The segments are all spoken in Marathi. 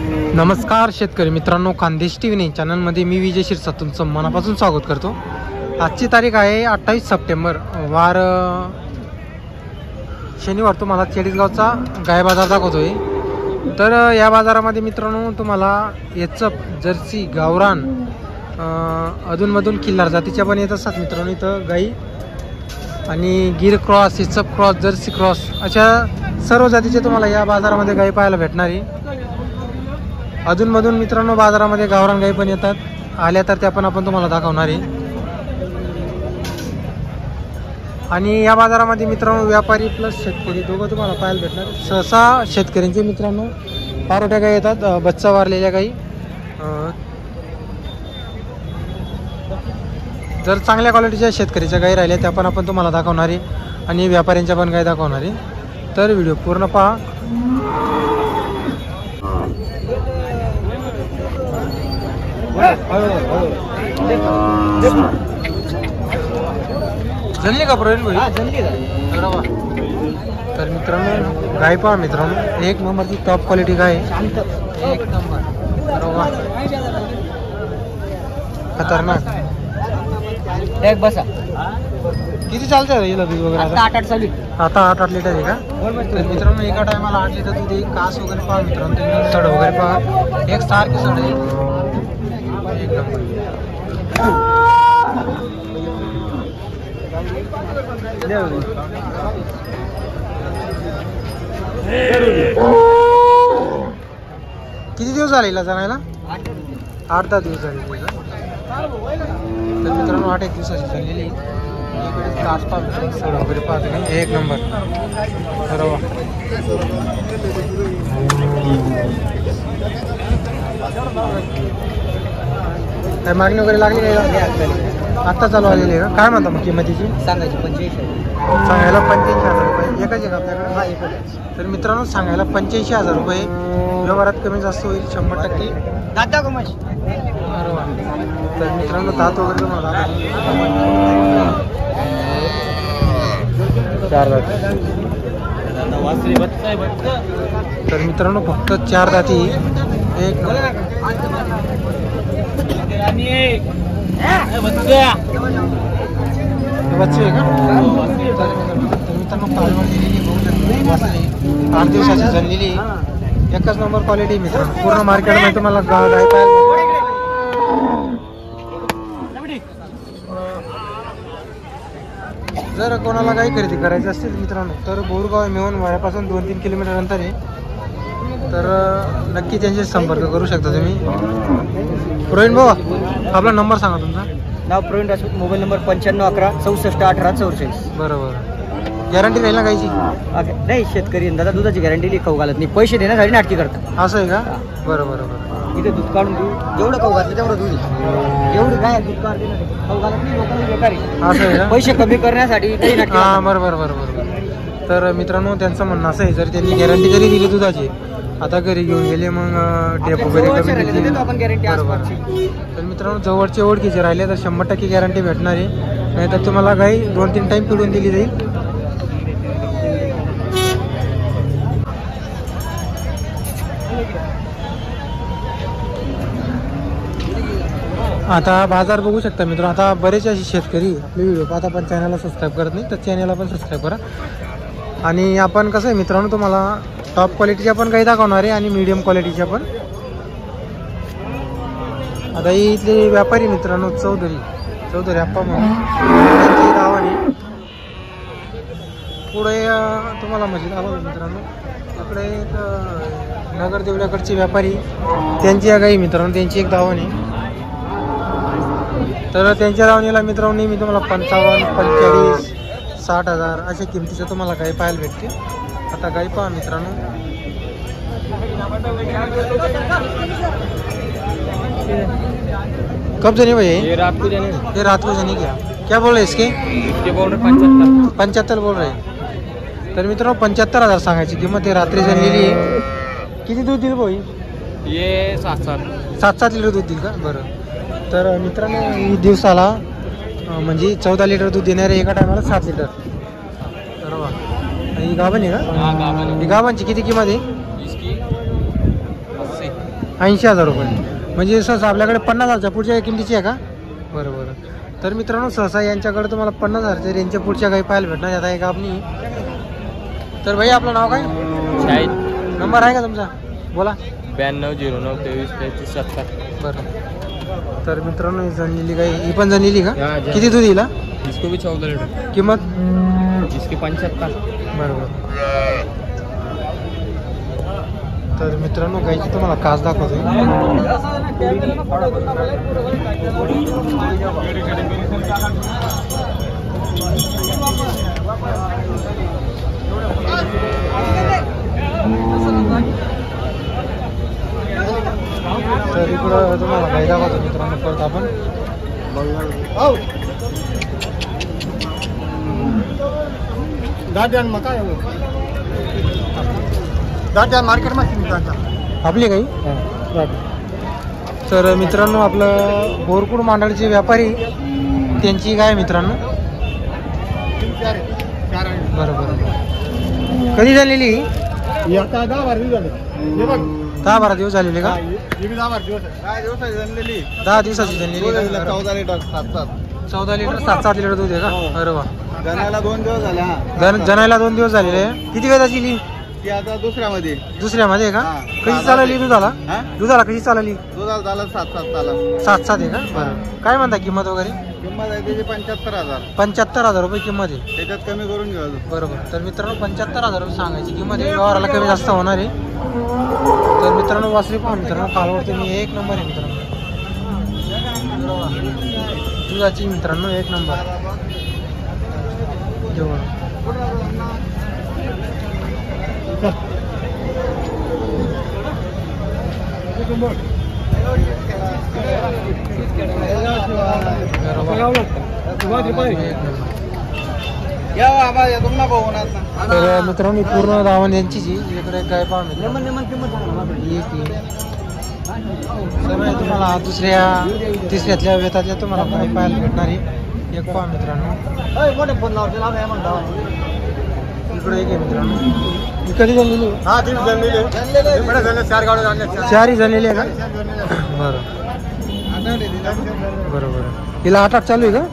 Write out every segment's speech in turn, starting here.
नमस्कार शेतकरी मित्रांनो, खानदेश टीव्ही चॅनलमध्ये मी विजय शिरसाट तुमचं मनापासून स्वागत करतो। आजची तारीख आहे 28 सप्टेंबर, वार शनिवार। तुम्हाला चाळीसगावचा गाय बाजार दाखवतोय। तर या बाजारामध्ये मित्रांनो तुम्हाला एचएफ, जर्सी, गावरान, अधूनमधून किल्लार जातीच्या पण येत असतात मित्रांनो इथं गाई, आणि Gir cross, HF cross, Jersey cross अशा सर्व जातीचे तुम्हाला या बाजारामध्ये गाई पाहायला भेटणार आहे। अधूनमधून मित्रांनो बाजारामध्ये गावरान गाई पण येतात, आल्या तर त्या पण आपण तुम्हाला दाखवणार आहे। आणि या बाजारामध्ये मित्रांनो व्यापारी प्लस शेतकरी दोघं तुम्हाला पाहायला भेटणार। सहसा शेतकऱ्यांचे मित्रांनो पारोट्या गाई येतात, बच्चा वारलेल्या गाई। जर चांगल्या क्वालिटीच्या शेतकरीच्या गाई राहिल्या त्या पण आपण तुम्हाला दाखवणार आहे, आणि व्यापाऱ्यांच्या पण गाई दाखवणार आहे। तर व्हिडिओ पूर्ण पहा। जनली का प्रवीण भाई? तर मित्रांनो गाय पहा मित्रांनो, एक नंबरची टॉप क्वालिटी गाय, एक नंबर। बरोबर, खतरनाक एक बसा। किती चालतं हिला दूध वगैरे? आता 8 चालू। आता 8 लिटर आहे का? तर मित्रांनो एका टायमाला 8 लिटर दूध आहे। कास वगैरे पहा मित्रांनो, तुम्ही सड वगैरे पहा, एक सारखी सड आहे, एक नंबर। किती दिवस झाले हिला जनायला? 8-10 दिवस झाले। तर मित्रांनो 8 दिवसाची झालेली इकडे कास पहा, सड वगैरे पाहते का, एक नंबर। बरोबर, काय मागणी वगैरे लागली नाही? आत्ता चालू आलेली आहे का? काय म्हणता मग किंमतीची? सांगायची 85। सांगायला 85,000 रुपये। एकच आहे का आपल्याकडे? हा, एकच। तर मित्रांनो सांगायला 85,000 रुपये, व्यवहारात कमी जास्त होईल 100%। दादा कमश। बरोबर, तर मित्रांनो दात वगैरे तुम्हाला चार दात। तर मित्रांनो फक्त 4 दाती, एक बच्चे आहे का? तर मित्रांनो कालवड दिलेली बघू शकता, 8 दिवसाची झालेली, एकच नंबर क्वालिटी मित्रांनो। पूर्ण मार्केटमध्ये तुम्हाला गाय पाहायला। जर कोणाला गाय खरेदी करायची असतील मित्रांनो तर बोरगाव मिळून वाड्यापासून 2-3 किलोमीटर अंतर आहे, तर नक्की त्यांचे संपर्क करू शकता तुम्ही। प्रवीण भाऊ आपला नंबर सांगा तुमचा। नाव प्रवीण राजपूत, मोबाईल नंबर 9511 64 18 44। बरोबर, गॅरंटी राहील ना गायची? नाही, शेतकरी दादा दुधाची गॅरंटी खाऊ घालत नाही, पैसे देण्यासाठी नाटकी करतात। असं आहे का? बरोबर बरोबर, इथे दूध काढून देऊ, जेवढं खाऊ घातलं तेवढं दूध, एवढं काय दूध काढते खाऊ घालत नाही, लोकांना बेकारी। असं आहे का? पैसे कमी करण्यासाठी काही नाटकी। हां बरोबर बरोबर। तर मित्रांनो त्यांचं म्हणणं असं आहे, जर त्यांनी गॅरंटी जरी दिली दुधाची, आता घरी घेऊन गेले मग टेप वगैरे कमी देतील, आपण गॅरंटी। तर मित्रांनो जवळचे ओळखीचे राहिले तर 100% गॅरंटी भेटणार आहे, नाहीतर तुम्हाला गाई 2-3 टाईम पिळून दिली जाईल। आता बाजार बघू शकता मित्रांनो। आता बरेच असे शेतकरी आपले व्हिडिओ पाहता पण चॅनलला सबस्क्राईब करत नाही, तर चॅनलला पण सबस्क्राईब करा। आणि आपण कसं आहे मित्रांनो तुम्हाला टॉप क्वालिटीच्या पण काही दाखवणार आहे, आणि मीडियम क्वालिटीच्या पण। आता इथले व्यापारी मित्रांनो चौधरी आप्पा म्हणून त्यांची गावाने पुढे तुम्हाला मशीद आलं मित्रांनो, इकडे एक नगर देवल्याकडचे व्यापारी, त्यांची या गाई मित्रांनो, त्यांची एक दावण आहे। तर त्यांच्या दावणीला मित्रांनो मी तुम्हाला 55, 45, 60,000 अशा किमतीचं तुम्हाला गाई पाहायला भेटते। आता गाई पहा मित्रांनो, कब जाने भाई? ये रात को जाने क्या बोल रहे इसके बोल रहे 75 बोल रहे। तर मित्रांनो 75,000 सांगायची किंमत आहे, रात्री झालेली आहे। किती दूध दिल भाई? ये 7 लिटर दूध दिल का? बरं, तर मित्रांनो दिवसाला म्हणजे 14 लिटर दूध देणारे, एका टायमाला 7 लिटर। बरोबर, ही गाभण आहे का? ही गाभांची किती किंमत आहे? 80,000 रुपये. म्हणजे सहसा आपल्याकडे 50,000च्या पुढच्या किमतीची आहे का? बरं बरं. तर मित्रांनो सहसा यांच्याकडे तुम्हाला 50,000च्या रेंजच्या पुढच्या काही पाहायला भेटणार. आता एक आपली. तर भाई आपलं नाव काय? शाहीद. नंबर आहे का तुमचा? बोला. 9209233370. बरं. तर मित्रांनो ही जणलेली गाई, ही पण जणलेली का? किती दूध येईल? इसको भी 14 लीटर. किंमत? इसकी 75. बरोबर. तर मित्रांनो गाईची तुम्हाला कास दाखवतो. तर इकडं तुम्हाला गाई दाखवतो मित्रांनो परत आपण. आपली गाई. तर मित्रांनो आपलं बोरकुड मांडळचे व्यापारी त्यांची गाय मित्रांनो. बरं बरं. कधी झालेली? 10-12 दिवस झालेले का? 10 दिवसाची झालेली. 14 लीटर 14 लीटर 7-7 लिटर दूध आहे का? अरे वा. जनायला 2 दिवस झाले. हा जनायला 2 दिवस झालेले आहे. किती वेळाची ली? ती आता दुसऱ्यामध्ये आहे का? हा. कशी चालली दुधाला? हा? दुधाला कशी चालली? दुधाला झालं 7-7 झालं. 7-7 आहे का? बरं. काय म्हणता किंमत वगैरे? किंमत आहे त्याची 75,000. 75,000 रुपये किंमत आहे. त्याच्यात कमी करून घेऊ. बरोबर. तर मित्रांनो 75,000 रुपये सांगायची किंमत आहे. व्यवहाराला कमी जास्त होणार आहे. तर मित्रांनो वासरी पहा मित्रांनो, कालवड तुम्ही 1 नंबर आहे मित्रांनो. दुधाची मित्रांनो 1 नंबर. तर मित्रांनो पूर्ण दावण यांची जी इकडे काय पहा तुम्हाला दुसऱ्या तिसऱ्यातल्या वेतातल्या तुम्हाला पण पाहायला भेटणार आहे. एक पहा मित्रांनो इकडे एक आहे मित्रांनो. कधी झालेली? 4 झालेली आहे का? बरं बरोबर. हिला 8 चालू आहे का?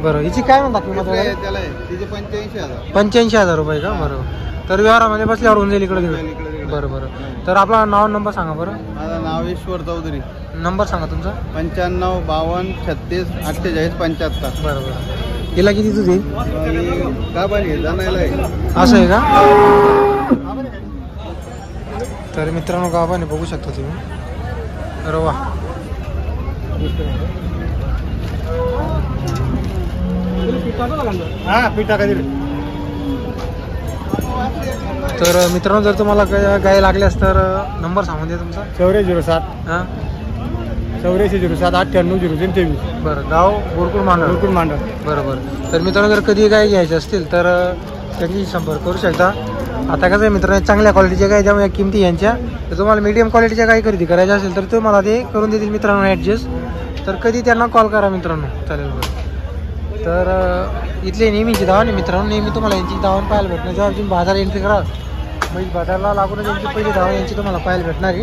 बरं. हिची काय म्हणता किंमत? 85,000 रुपये का? बरोबर. तर व्यवहारामध्ये बसल्यावर होऊन जाईल इकडे. बरं बरं. तर आपला नाव नंबर सांगा बरं. माझं नाव ईश्वर चौधरी. नंबर सांगा तुमचा. 95 52 36 48 75. बरं बरं. हिला किती दूध येईल? का बरं जाणायला असं आहे का? तर मित्रांनो गावाने बघू शकता तुम्ही. अरे वा. तर मित्रांनो जर तुम्हाला गाय लागल्यास तर नंबर सांगून द्या तुमचा. 8407. हां 8407 98 बरं. गाव बोरकुड मांडळ. बरोबर. तर मित्रांनो जर कधी गाय घ्यायची असतील तर त्यांनी संपर्क करू शकता. आता कसं आहे मित्रांनो चांगल्या क्वालिटीच्या गाय त्यामुळे किमती यांच्या. तर तुम्हाला मीडियम क्वालिटीच्या गाय खरेदी करायच्या असेल तर तुम्हाला ते करून देतील मित्रांनो ॲडजस्ट. तर कधी त्यांना कॉल करा मित्रांनो. चालेल बरं. तर इथले नेहमीची धावण आहे मित्रांनो. नेहमी तुम्हाला यांची धावण पाहायला भेटणार. जेव्हा तुम्ही बाजार एंट्री करा म्हणजे बाजारला लागूनच यांची पहिली धावण यांची तुम्हाला पाहायला भेटणार आहे.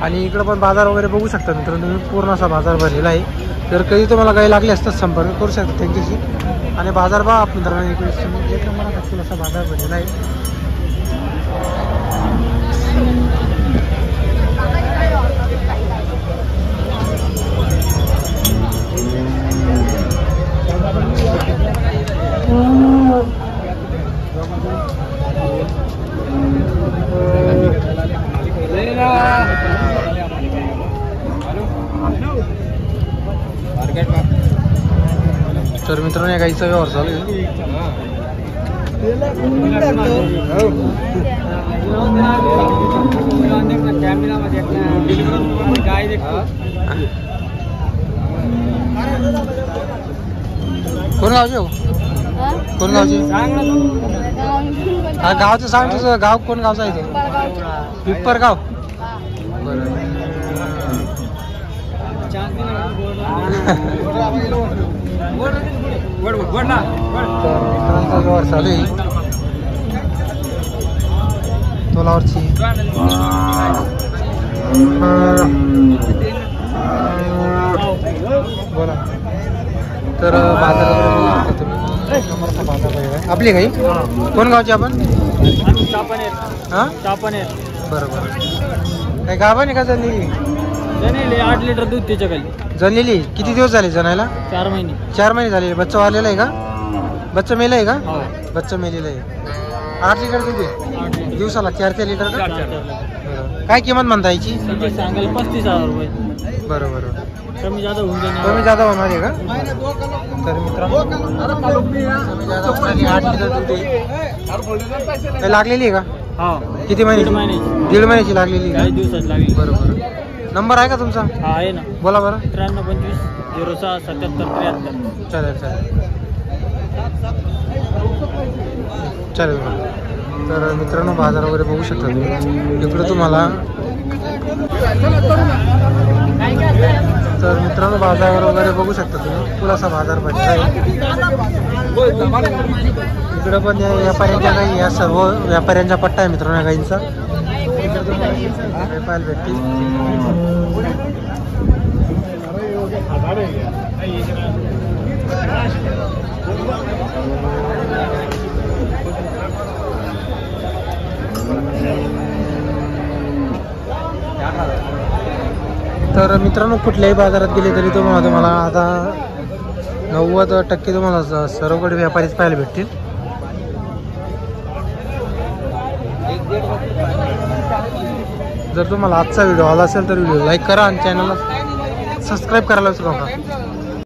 आणि इकडं पण बाजार वगैरे बघू शकता मित्रांनो तुम्ही. पूर्ण असा बाजार भरलेला आहे. जर कधी तुम्हाला काही लागले असतात संपर्क करू शकता त्यांच्याशी. आणि बाजार बा मित्रांनो इकडे 1 नंबर असा बाजार भरलेला आहे. तर मित्रांनो या गाईचा व्यवहार चालू आहे. कोण गावचे हो? कोण गावचे? हा गावचं सांग तुझं गाव कोण गावचं आहे ते? पिंपरगाव. बरं. व्यवहार चालू आहे. तोलावरची बोला. तर बाजारात बाजार आहे आपली काही कोण गावची आपण हां बरोबर. काही गाभा नाही का जणलेली 8 लिटर दूध त्याच्या खाली जणलेली किती दिवस झाले जणायला 4 महिने 4 महिने झाले. बच्चा वाढलेला आहे का बच्चा मेला आहे का बच्चा मेलेला आहे. 8 लिटर दूध आहे दिवसाला 4 ते लिटर का काय किंमत म्हणता याची सांगायला 35,000 रुपये बरोबर कमी जादा होऊन जाईल कमी जादा होणार आहे का. तर मित्रांनो कमी जादा होणार आहे. 8 लिटर दूध आहे. काही लागलेली आहे का किती महिन्याची 1.5 महिन्याची लागलेली आहे. दिवसात लागेल बरोबर. नंबर आहे का तुमचा आहे ना बोला बरं. 9325 06 77 73 चालेल चालेल बरं. तर मित्रांनो बाजार वगैरे बघू शकता तुम्ही इकडं तुम्हाला. तर मित्रांनो बाजार वगैरे बघू शकता तुम्ही पुलासा बाजार भरला आहे. इकडं पण या व्यापाऱ्यांच्या काही या सर्व व्यापाऱ्यांचा पट्टा आहे मित्रांनो या गाईंचा पाहायला भेटतील. तर मित्रांनो कुठल्याही बाजारात गेले तरी तुम्हाला आता 90% तुम्हाला सर्वकडे व्यापारीच पाहायला भेटतील. जर तुम्हाला आजचा व्हिडिओ आला असेल तर व्हिडिओ लाईक करा आणि चॅनलला सबस्क्राईब करायला विसरू नका.